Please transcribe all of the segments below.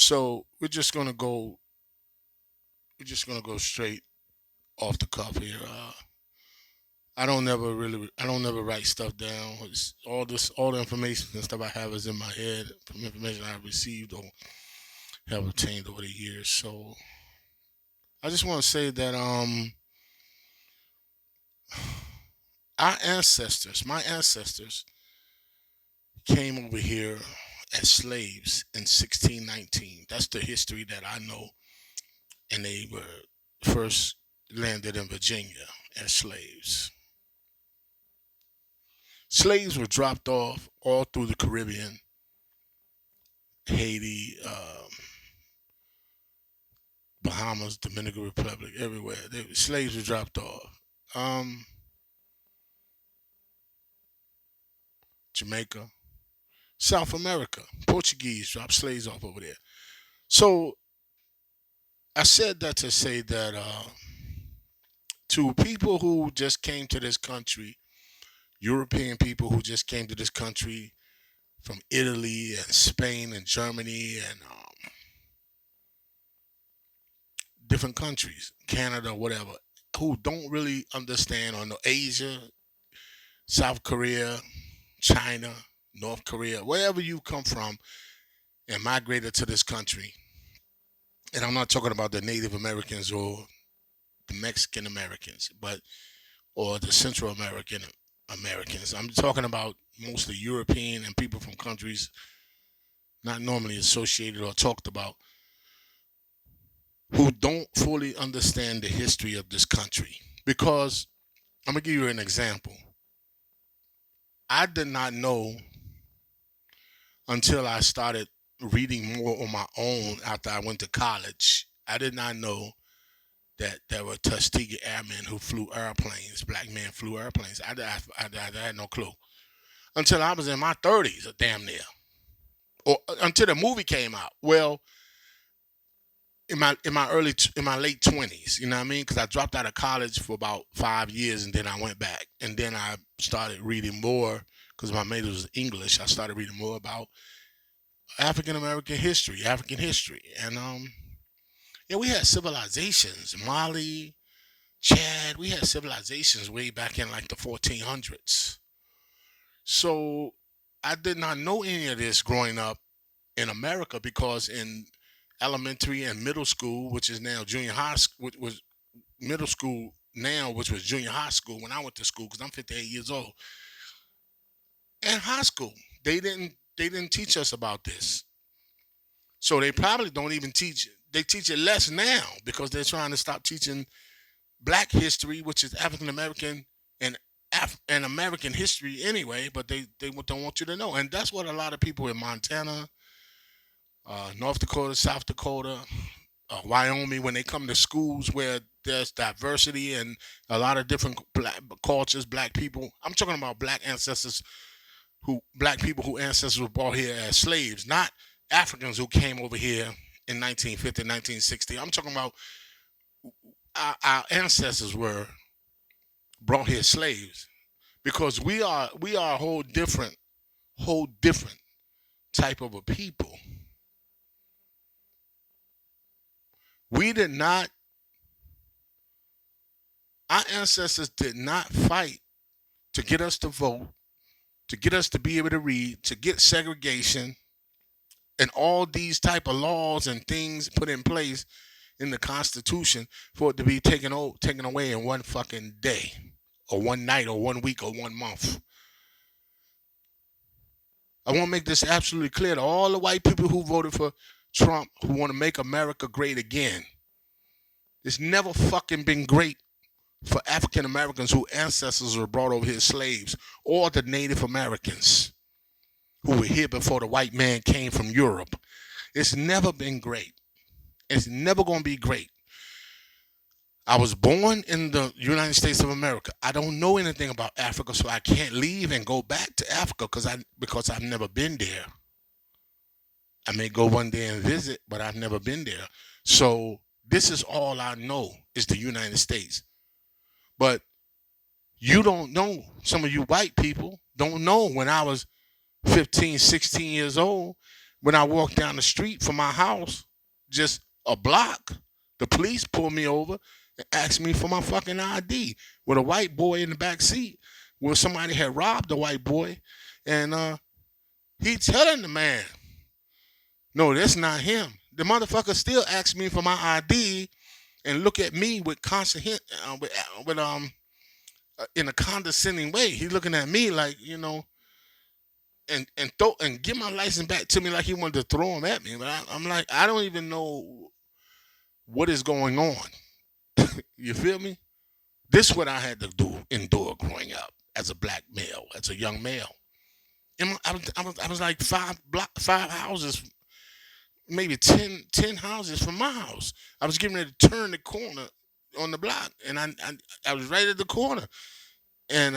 So we're just gonna go straight off the cuff here. I don't never write stuff down. All the information and stuff I have is in my head from information I've received or have obtained over the years. So I just want to say that my ancestors, came over here as slaves in 1619. That's the history that I know, and they were first landed in Virginia as slaves. Slaves were dropped off all through the Caribbean, Haiti, Bahamas, Dominican Republic, everywhere. Slaves were dropped off. Um, Jamaica, South America, Portuguese dropped slaves off over there. So I said that to say that to people who just came to this country, European people who just came to this country from Italy and Spain and Germany and different countries, Canada, whatever, who don't really understand or know Asia, South Korea, China, North Korea, wherever you come from and migrated to this country. And I'm not talking about the Native Americans or the Mexican Americans, but or the Central American Americans. I'm talking about mostly European and people from countries not normally associated or talked about who don't fully understand the history of this country. Because I'm gonna give you an example. I did not know until I started reading more on my own after I went to college. I did not know that there were Tuskegee Airmen who flew airplanes. Black men flew airplanes. I had no clue until I was in my 30s, or damn near, or until the movie came out. Well, in my late 20s, you know what I mean? Because I dropped out of college for about 5 years, and then I went back, and then I started reading more because my major was English. I started reading more about African American history, African history, and yeah, we had civilizations, Mali, Chad. We had civilizations way back in like the 1400s. So I did not know any of this growing up in America because in elementary and middle school, which is now junior high, which was middle school now, which was junior high school when I went to school because I'm 58 years old. And high school, they didn't teach us about this. So they probably don't even teach. They teach it less now because they're trying to stop teaching Black history, which is African American and and American history anyway. But they don't want you to know, and that's what a lot of people in Montana, North Dakota, South Dakota, Wyoming, when they come to schools where there's diversity and a lot of different black cultures, black people. I'm talking about black people who ancestors were brought here as slaves, not Africans who came over here in 1950, 1960. I'm talking about our ancestors were brought here slaves because we are a whole different type of a people. We did not Our ancestors did not fight to get us to vote, to get us to be able to read, to get segregation and all these type of laws and things put in place in the Constitution for it to be taken away in one fucking day or one night or 1 week or 1 month. I want to make this absolutely clear to all the white people who voted for Trump who want to make America great again. It's never fucking been great for African Americans whose ancestors were brought over here as slaves or the Native Americans who were here before the white man came from Europe. It's never been great. It's never going to be great. I was born in the United States of America. I don't know anything about Africa, so I can't leave and go back to Africa because I've never been there. I may go one day and visit, but I've never been there. So this is all I know is the United States. But you don't know. Some of you white people don't know when I was 15, 16 years old. When I walked down the street from my house, just a block, the police pulled me over and asked me for my fucking ID with a white boy in the back seat where somebody had robbed the white boy. And he telling the man, no, that's not him. The motherfucker still asked me for my ID and look at me with in a condescending way. He's looking at me like, and give my license back to me like he wanted to throw him at me. But I'm like, I don't even know what is going on. You feel me? This is what I had to endure growing up as a black male, as a young male. And I was like five houses, maybe 10 houses from my house. I was getting ready to turn the corner on the block, and I was right at the corner, and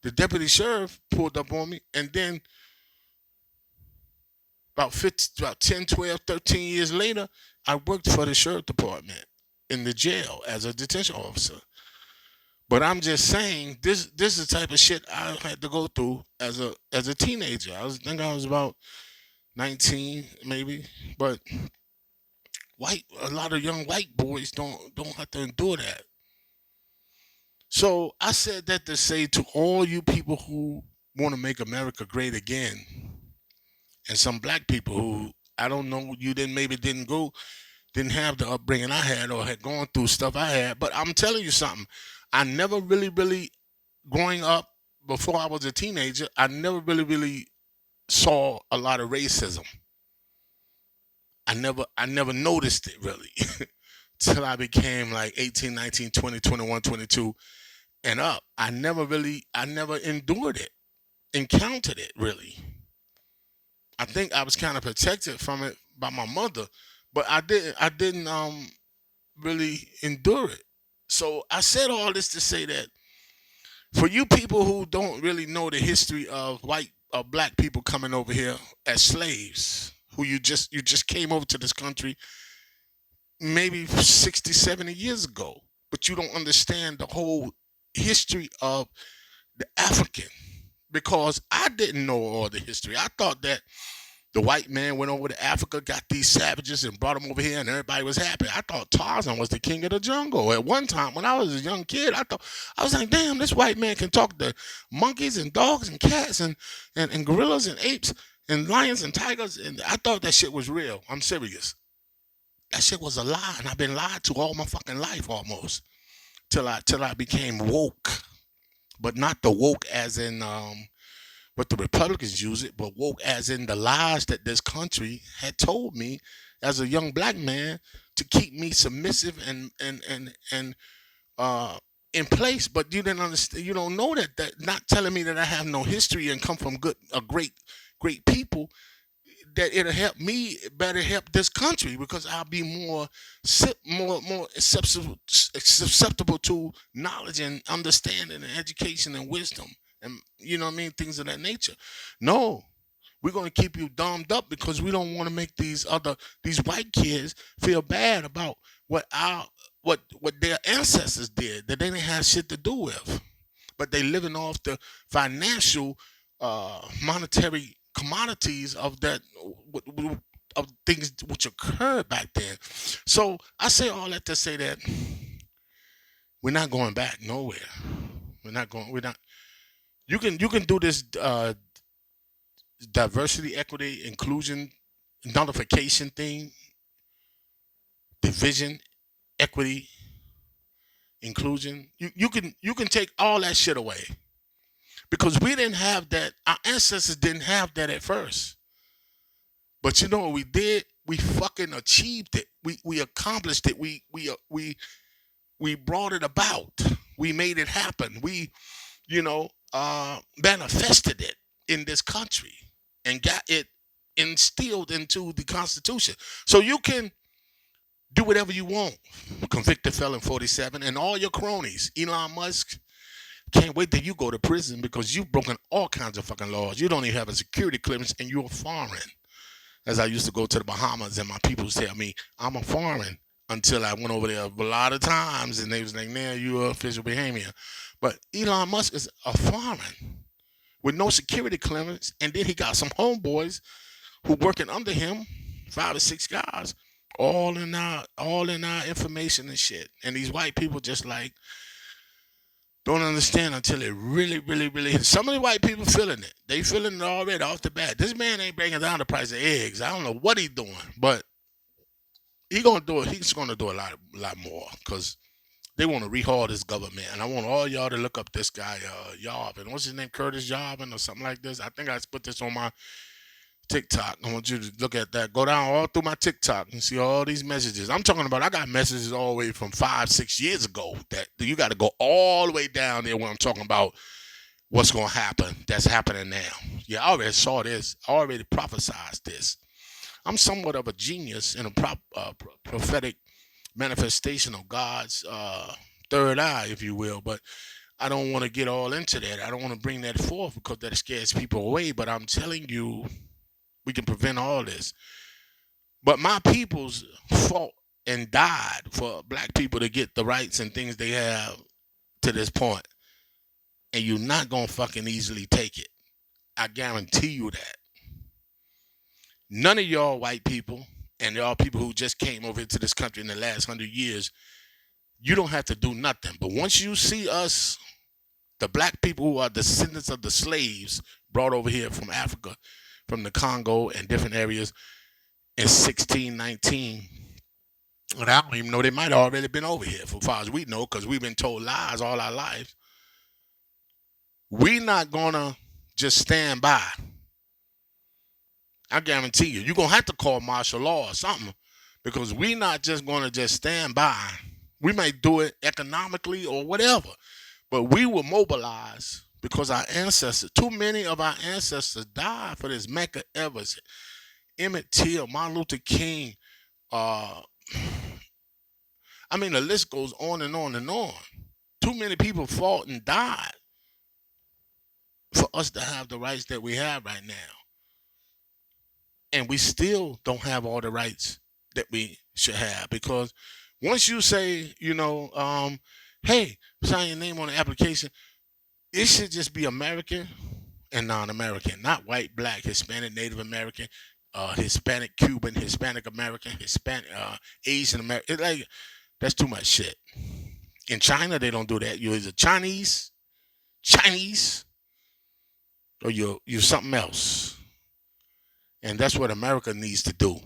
the deputy sheriff pulled up on me, and then about 10, 12, 13 years later, I worked for the sheriff department in the jail as a detention officer. But I'm just saying, this is the type of shit I had to go through as a teenager. I think I was about 19 maybe, but a lot of young white boys don't have to endure that. So I said that to say to all you people who want to make America great again, and some black people who I don't know, you didn't have the upbringing I had or had gone through stuff I had, but I'm telling you something. I never really growing up before I was a teenager, I never really saw a lot of racism. I never noticed it really till I became like 18, 19, 20, 21, 22 and up. I never endured it, encountered it really. I think I was kind of protected from it by my mother, but I didn't really endure it. So I said all this to say that for you people who don't really know the history of black people coming over here as slaves, who you just came over to this country maybe 60, 70 years ago, but you don't understand the whole history of the African, because I didn't know all the history. I thought that the white man went over to Africa, got these savages, and brought them over here, and everybody was happy. I thought Tarzan was the king of the jungle. At one time, when I was a young kid, I was like, damn, this white man can talk to monkeys and dogs and cats and gorillas and apes and lions and tigers, and I thought that shit was real. I'm serious. That shit was a lie, and I've been lied to all my fucking life almost till I became woke, but not the woke as in but the Republicans use it, but woke as in the lies that this country had told me as a young black man to keep me submissive and in place. But you didn't understand. You don't know that not telling me that I have no history and come from great people. That it'll help me better help this country because I'll be more susceptible to knowledge and understanding and education and wisdom and you know what I mean, things of that nature. No, we're gonna keep you dumbed up because we don't want to make these white kids feel bad about what their ancestors did that they didn't have shit to do with, but they living off the financial, monetary commodities of that of things which occurred back then. So I say all that to say that we're not going back nowhere. We're not going. We're not. You can do this diversity, equity, inclusion, nullification thing, division, equity, inclusion. You can take all that shit away because we didn't have that. Our ancestors didn't have that at first. But you know what we did? We fucking achieved it. We accomplished it. We brought it about. We made it happen. We manifested it in this country and got it instilled into the Constitution. So you can do whatever you want. Convicted felon 47 and all your cronies. Elon Musk, can't wait till you go to prison because you've broken all kinds of fucking laws. You don't even have a security clearance and you're foreign. As I used to go to the Bahamas and my people tell me I'm a foreign until I went over there a lot of times and they was like, "Now you're official Bahamian." But Elon Musk is a foreign with no security clearance, and then he got some homeboys who working under him, 5 or 6 guys, all in our information and shit. And these white people just like don't understand until it really, really, really hits. Some of the white people feeling it. They feeling it already off the bat. This man ain't bringing down the price of eggs. I don't know what he doing, but he gonna do it. He's gonna do a lot more because they want to rehaul this government. And I want all y'all to look up this guy, Yarbin. What's his name? Curtis Yarbin or something like this. I think I put this on my TikTok. I want you to look at that. Go down all through my TikTok and see all these messages. I'm talking about I got messages all the way from 5, 6 years ago that you got to go all the way down there when I'm talking about what's going to happen. That's happening now. Yeah, I already saw this. I already prophesied this. I'm somewhat of a genius in a prophetic manifestation of God's third eye, if you will, but I don't want to get all into that. I don't want to bring that forth because that scares people away. But I'm telling you, we can prevent all this. But my peoples fought and died for black people to get the rights and things they have to this point. And you're not going to fucking easily take it. I guarantee you that. None of y'all white people and y'all people who just came over into this country in the last 100 years, you don't have to do nothing. But once you see us, the black people who are descendants of the slaves brought over here from Africa, from the Congo and different areas in 1619. And I don't even know, they might have already been over here, for far as we know, because we've been told lies all our lives. We're not going to just stand by. I guarantee you, you're going to have to call martial law or something, because we're not just going to just stand by. We might do it economically or whatever, but we will mobilize because our ancestors, too many of our ancestors died for this. Medgar Evers, Emmett Till, Martin Luther King. I mean, the list goes on and on and on. Too many people fought and died for us to have the rights that we have right now. And we still don't have all the rights that we should have, because once you say, hey, sign your name on the application, it should just be American and non-American, not white, black, Hispanic, Native American, Hispanic, Cuban, Hispanic American, Hispanic, Asian American. Like, that's too much shit. In China, they don't do that. You're either Chinese, or you're something else. And that's what America needs to do.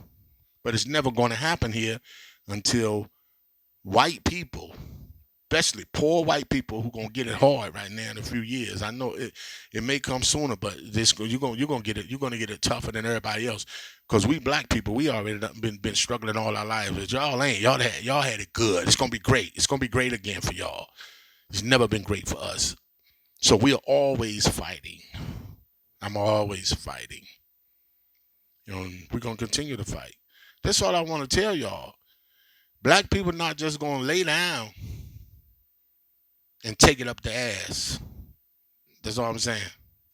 But it's never going to happen here until white people, especially poor white people, who gonna get it hard right now in a few years. I know it may come sooner, but you're gonna get it. You're gonna get it tougher than everybody else, because we black people, we already been struggling all our lives. But y'all ain't. Y'all had it good. It's gonna be great. It's gonna be great again for y'all. It's never been great for us. So we are always fighting. I'm always fighting. We're gonna continue to fight. That's all I want to tell y'all. Black people not just gonna lay down and take it up the ass. That's all I'm saying.